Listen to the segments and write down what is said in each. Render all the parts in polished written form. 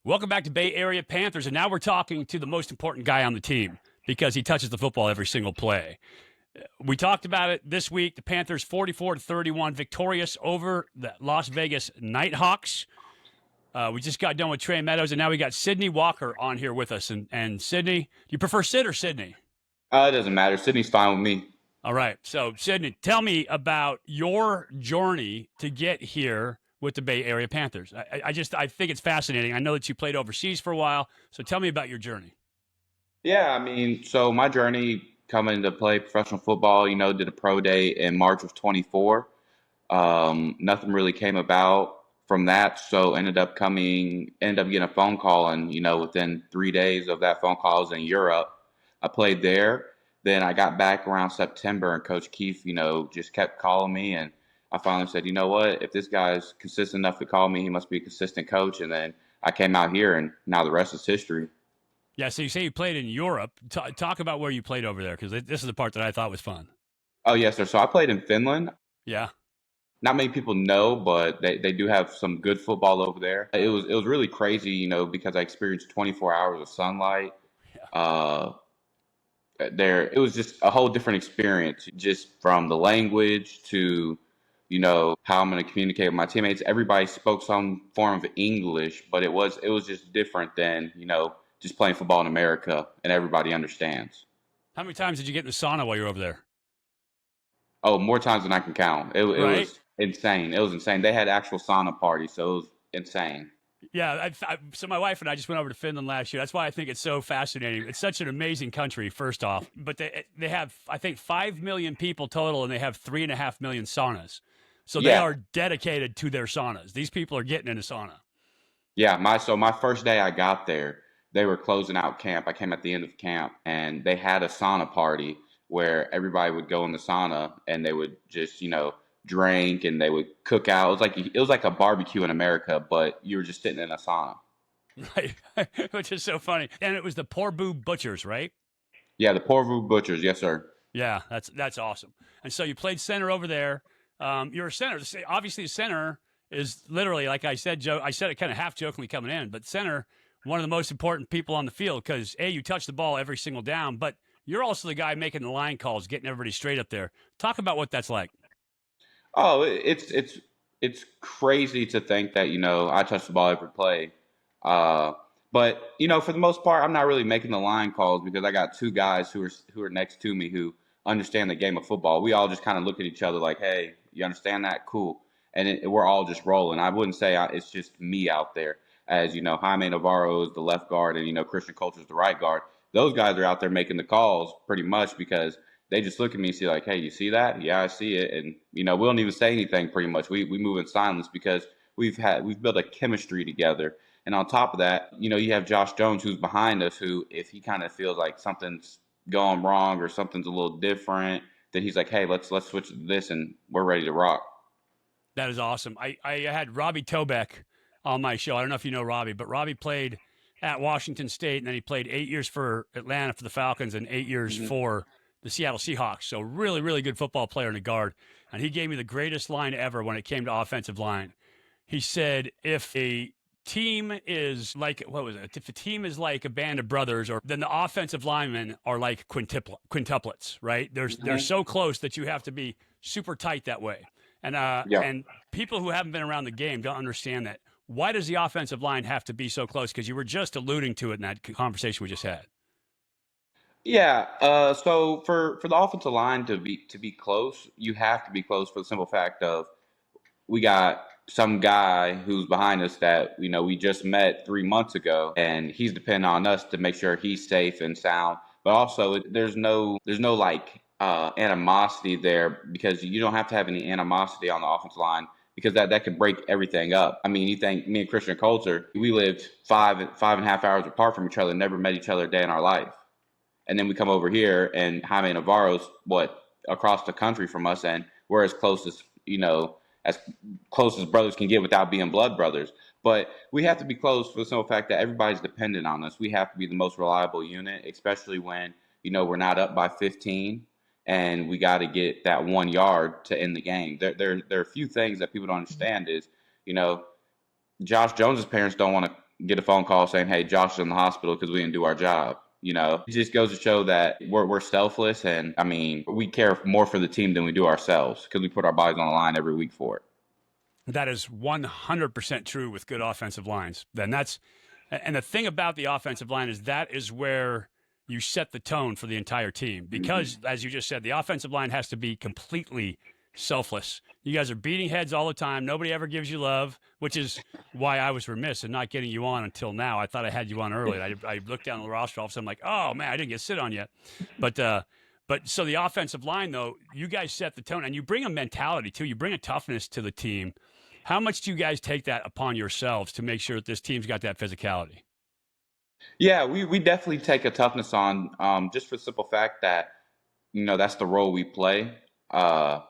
Welcome back to Bay Area Panthers, and now we're talking to the most important guy on the team because he touches the football every single play. We talked about it this week. The Panthers 44-31 victorious over the Las Vegas Nighthawks. We just got done with Trey Meadows, and now we got Sidney Walker on here with us. And Sidney, do you prefer Sid or Sidney? It doesn't matter. Sydney's fine with me. All right. So, Sidney, tell me about your journey to get here with the Bay Area Panthers. I think it's fascinating. I know that you played overseas for a while, so tell me about your journey. Yeah, so my journey coming to play professional football, did a pro day in March of 24. Nothing really came about from that, so ended up getting a phone call, and within 3 days of that phone call, I was in Europe. I played there. Then I got back around September, and Coach Keefe, just kept calling me, and I finally said, you know what? If this guy's consistent enough to call me, he must be a consistent coach. And then I came out here, and now the rest is history. Yeah, so you say you played in Europe. Talk about where you played over there, because this is the part that I thought was fun. Oh, yes, sir. So I played in Finland. Yeah. Not many people know, but they do have some good football over there. It was really crazy, because I experienced 24 hours of sunlight. Yeah. It was just a whole different experience, just from the language to how I'm going to communicate with my teammates. Everybody spoke some form of English, but it was just different than just playing football in America, and everybody understands. How many times did you get in the sauna while you were over there? Oh, more times than I can count. It Right? was insane. It was insane. They had actual sauna parties, so it was insane. Yeah, so my wife and I just went over to Finland last year. That's why I think it's so fascinating. It's such an amazing country, first off. But they have, I think, 5 million people total, and they have 3.5 million saunas. So they Yeah, are dedicated to their saunas. These people are getting in a sauna. yeah. My first day I got there, they were closing out camp. I came at the end of camp, and they had a sauna party where everybody would go in the sauna, and they would just drink, and they would cook out. It was like a barbecue in America, but you were just sitting in a sauna. Right, which is so funny. And it was the Poor Boo Butchers, right? Yeah, the Porvu Butchers, yes sir. Yeah, that's awesome. And so you played center over there. You're a center. Obviously, center is literally, like I said, Joe. I said it kind of half jokingly coming in, but center, one of the most important people on the field because you touch the ball every single down, but you're also the guy making the line calls, getting everybody straight up there. Talk about what that's like. Oh, it's crazy to think that I touch the ball every play, uh, but for the most part, I'm not really making the line calls because I got two guys who are next to me who understand the game of football. We all just kind of look at each other like, "Hey, you understand that? Cool," and we're all just rolling. I wouldn't say it's just me out there, as Jaime Navarro is the left guard, and Christian Coulter is the right guard. Those guys are out there making the calls pretty much because they just look at me and see like, hey, you see that? Yeah, I see it. And we don't even say anything pretty much. We move in silence because we've built a chemistry together. And on top of that, you have Josh Jones who's behind us, who if he kind of feels like something's going wrong or something's a little different, then he's like, hey, let's switch to this, and we're ready to rock. That is awesome. I had Robbie Tobeck on my show. I don't know if you know Robbie, but Robbie played at Washington State, and then he played 8 years for Atlanta for the Falcons and 8 years Hmm. for the Seattle Seahawks. So really, really good football player in the guard. And he gave me the greatest line ever when it came to offensive line. He said, if a team is like, what was it? If a team is like a band of brothers, or then the offensive linemen are like quintuplets, right? They're Hmm. so close that you have to be super tight that way. Yeah. And people who haven't been around the game don't understand that. Why does the offensive line have to be so close? Because you were just alluding to it in that conversation we just had. Yeah. So for the offensive line to be close, you have to be close for the simple fact of we got some guy who's behind us that we just met 3 months ago, and he's depending on us to make sure he's safe and sound. But also, there's no like animosity there, because you don't have to have any animosity on the offensive line because that could break everything up. I mean, you think me and Christian Coulter, we lived five and a half hours apart from each other, never met each other a day in our life, and then we come over here, and Jaime Navarro's across the country from us, and we're as close as brothers can get without being blood brothers. But we have to be close for the simple fact that everybody's dependent on us. We have to be the most reliable unit, especially when we're not up by 15, and we got to get that 1 yard to end the game. There are a few things that people don't understand is you know Josh Jones's parents don't want to get a phone call saying, "Hey, Josh is in the hospital because we didn't do our job." It just goes to show that we're selfless, and I mean, we care more for the team than we do ourselves because we put our bodies on the line every week for it. That is 100% true with good offensive lines. And the thing about the offensive line is that is where you set the tone for the entire team because, as you just said, the offensive line has to be completely selfless. You guys are beating heads all the time. Nobody ever gives you love, which is why I was remiss in not getting you on until now. I thought I had you on early. I looked down the roster, all of a sudden I'm like, oh man, I didn't get sit on yet. But so the offensive line, though, you guys set the tone and you bring a mentality too. You bring a toughness to the team. How much do you guys take that upon yourselves to make sure that this team's got that physicality? Yeah, we definitely take a toughness on, just for the simple fact that that's the role we play. Uh,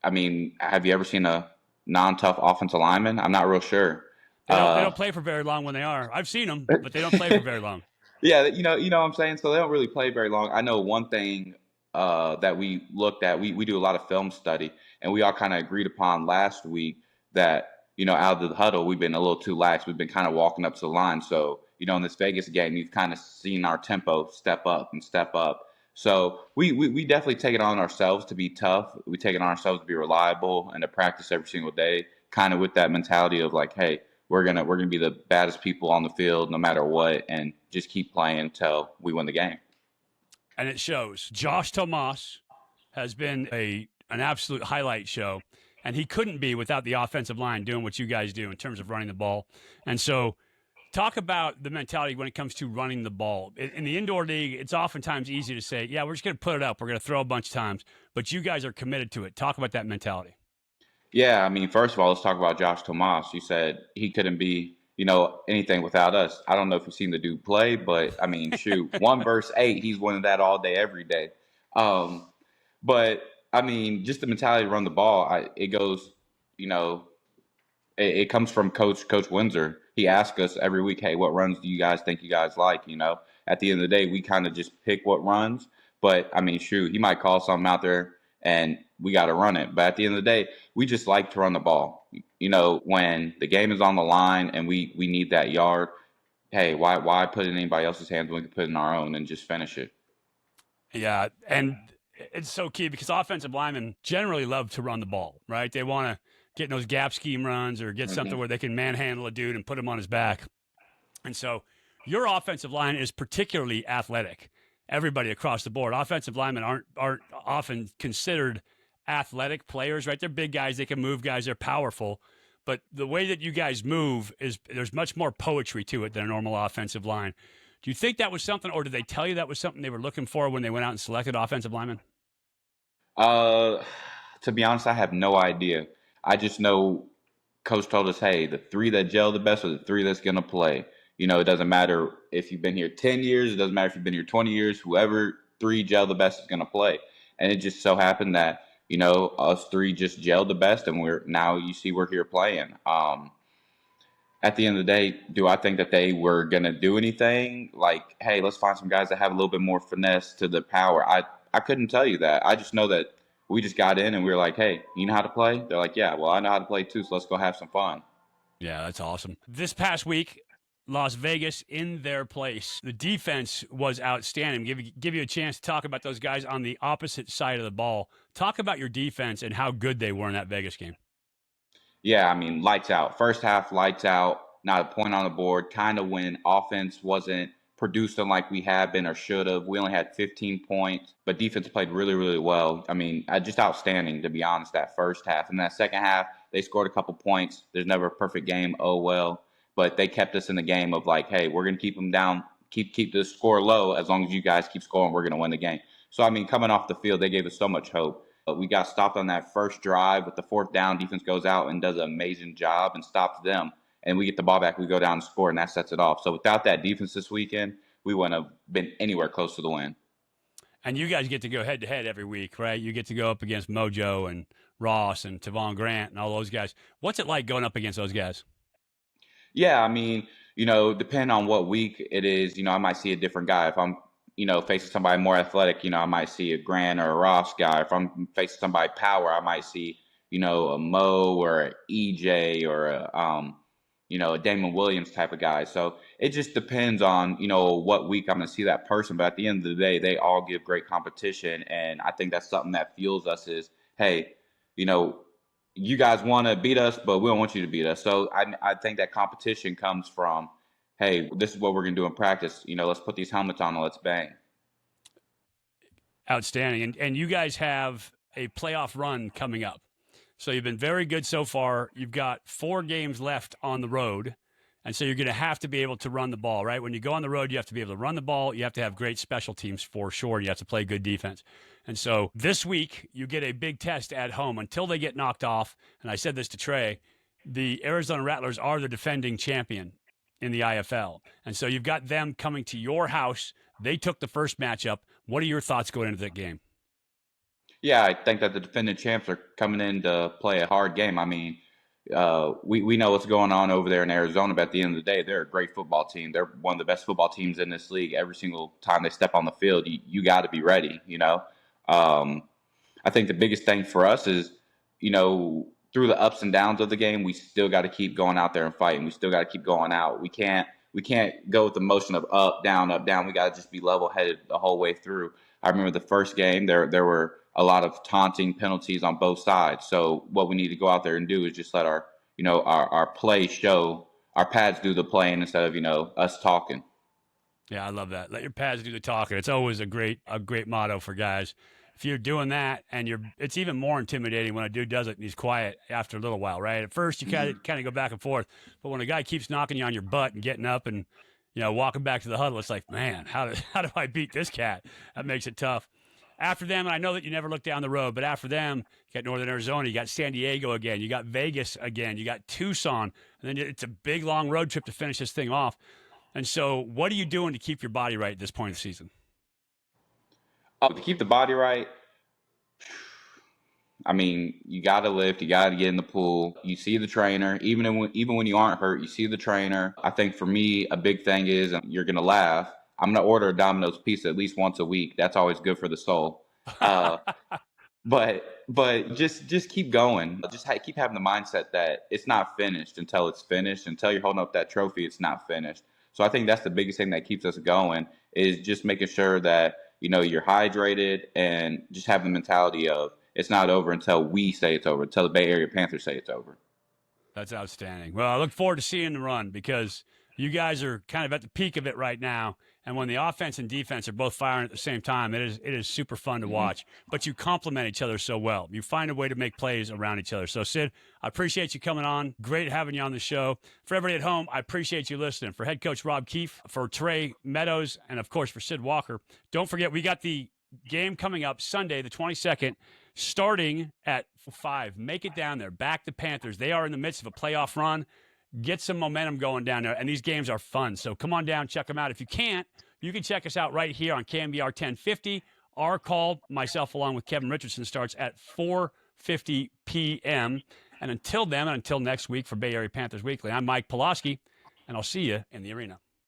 I mean, have you ever seen a non-tough offensive lineman? I'm not real sure. They don't play for very long when they are. I've seen them, but they don't play for very long. Yeah, you know what I'm saying? So they don't really play very long. I know one thing that we looked at, we do a lot of film study, and we all kind of agreed upon last week that, out of the huddle, we've been a little too lax. We've been kind of walking up to the line. So, in this Vegas game, you've kind of seen our tempo step up and step up. So we definitely take it on ourselves to be tough. We take it on ourselves to be reliable and to practice every single day, kind of with that mentality of like, hey, we're gonna be the baddest people on the field no matter what, and just keep playing until we win the game. And it shows. Josh Tomas has been an absolute highlight show, and he couldn't be without the offensive line doing what you guys do in terms of running the ball. And so, talk about the mentality when it comes to running the ball. In the indoor league, it's oftentimes easy to say, yeah, we're just going to put it up. We're going to throw a bunch of times. But you guys are committed to it. Talk about that mentality. Yeah, I mean, first of all, let's talk about Josh Tomas. You said he couldn't be, anything without us. I don't know if you've seen the dude play, but I mean, shoot, 1 versus 8, he's winning that all day, every day. Um, but I mean, just the mentality to run the ball. It goes, you know, it comes from Coach Windsor. He asks us every week, "Hey, what runs do you guys think you guys like?" At the end of the day, we kind of just pick what runs. But I mean, shoot, he might call something out there, and we got to run it. But at the end of the day, we just like to run the ball. When the game is on the line and we need that yard, hey, why put it in anybody else's hands when we can put it in our own and just finish it? Yeah, and it's so key because offensive linemen generally love to run the ball, right? They want to get in those gap scheme runs or get something where they can manhandle a dude and put him on his back. And so your offensive line is particularly athletic. Everybody across the board, offensive linemen aren't often considered athletic players, right? They're big guys, they can move guys, they're powerful. But the way that you guys move is there's much more poetry to it than a normal offensive line. Do you think that was something, or did they tell you that was something they were looking for when they went out and selected offensive linemen? Uh, to be honest, I have no idea. I just know Coach told us, hey, the three that gel the best are the three that's going to play. It doesn't matter if you've been here 10 years, it doesn't matter if you've been here 20 years, whoever three gel the best is going to play. And it just so happened that, us three just gelled the best, and you see we're here playing. At the end of the day, do I think that they were going to do anything? Like, hey, let's find some guys that have a little bit more finesse to the power. I couldn't tell you that. I just know that we just got in and we were like, hey, you know how to play? They're like, yeah, well, I know how to play too, so let's go have some fun. Yeah, that's awesome. This past week, Las Vegas in their place. The defense was outstanding. Give you a chance to talk about those guys on the opposite side of the ball. Talk about your defense and how good they were in that Vegas game. Yeah, I mean, lights out. First half, lights out. Not a point on the board. Kind of when offense wasn't producing like we have been or should have. We only had 15 points, but defense played really, really well. I mean, just outstanding, to be honest, that first half. And that second half, they scored a couple points. There's never a perfect game. Oh, well. But they kept us in the game of like, hey, we're going to keep them down, keep the score low. As long as you guys keep scoring, we're going to win the game. So, I mean, coming off the field, they gave us so much hope. But we got stopped on that first drive with the fourth down. Defense goes out and does an amazing job and stops them. And we get the ball back. We go down and score, and that sets it off. So without that defense this weekend, we wouldn't have been anywhere close to the win. And you guys get to go head-to-head every week, right? You get to go up against Mojo and Ross and Tavon Grant and all those guys. What's it like going up against those guys? Yeah, I mean, depending on what week it is, I might see a different guy. If I'm, facing somebody more athletic, I might see a Grant or a Ross guy. If I'm facing somebody power, I might see, a Mo or a EJ or a, a Damon Williams type of guy. So it just depends on, what week I'm going to see that person. But at the end of the day, they all give great competition. And I think that's something that fuels us is, hey, you know, you guys want to beat us, but we don't want you to beat us. So I think that competition comes from, hey, this is what we're going to do in practice. Let's put these helmets on and let's bang. Outstanding. And you guys have a playoff run coming up. So you've been very good so far. You've got 4 games left on the road. And so you're going to have to be able to run the ball, right? When you go on the road, you have to be able to run the ball. You have to have great special teams for sure. You have to play good defense. And so this week, you get a big test at home until they get knocked off. And I said this to Trey, the Arizona Rattlers are the defending champion in the IFL. And so you've got them coming to your house. They took the first matchup. What are your thoughts going into that game? Yeah, I think that the defending champs are coming in to play a hard game. I mean, we know what's going on over there in Arizona, but at the end of the day, they're a great football team. They're one of the best football teams in this league. Every single time they step on the field, you got to be ready. I think the biggest thing for us is, through the ups and downs of the game, we still got to keep going out there and fighting. We still got to keep going out. We can't go with the motion of up, down, up, down. We got to just be level headed the whole way through. I remember the first game, there were a lot of taunting penalties on both sides. So what we need to go out there and do is just let our play show, our pads do the playing instead of, us talking. Yeah, I love that. Let your pads do the talking. It's always a great motto for guys. If you're doing that, and it's even more intimidating when a dude does it and he's quiet after a little while, right? At first, you kind of go back and forth, but when a guy keeps knocking you on your butt and getting up and walking back to the huddle, it's like, man, how do I beat this cat? That makes it tough. After them, and I know that you never look down the road, but after them, you got Northern Arizona, you got San Diego again, you got Vegas again, you got Tucson, and then it's a big, long road trip to finish this thing off. And so what are you doing to keep your body right at this point of the season? To keep the body right, I mean, you got to lift, you got to get in the pool. You see the trainer, even when you aren't hurt, you see the trainer. I think for me, a big thing is, and you're going to laugh, I'm going to order a Domino's pizza at least once a week. That's always good for the soul. But just keep going. Just keep having the mindset that it's not finished until it's finished. Until you're holding up that trophy, it's not finished. So I think that's the biggest thing that keeps us going is just making sure that you're hydrated and just have the mentality of it's not over until we say it's over, until the Bay Area Panthers say it's over. That's outstanding. Well, I look forward to seeing the run because you guys are kind of at the peak of it right now. And when the offense and defense are both firing at the same time, it is super fun to watch. But you complement each other so well. You find a way to make plays around each other. So, Sid, I appreciate you coming on. Great having you on the show. For everybody at home, I appreciate you listening. For head coach Rob Keefe, for Trey Meadows, and, of course, for Sid Walker, don't forget we got the game coming up Sunday, the 22nd, starting at 5. Make it down there. Back the Panthers. They are in the midst of a playoff run. Get some momentum going down there. And these games are fun. So come on down, check them out. If you can't, you can check us out right here on KMBR 1050. Our call, myself along with Kevin Richardson, starts at 4:50 p.m. And until then, and until next week for Bay Area Panthers Weekly, I'm Mike Pulaski, and I'll see you in the arena.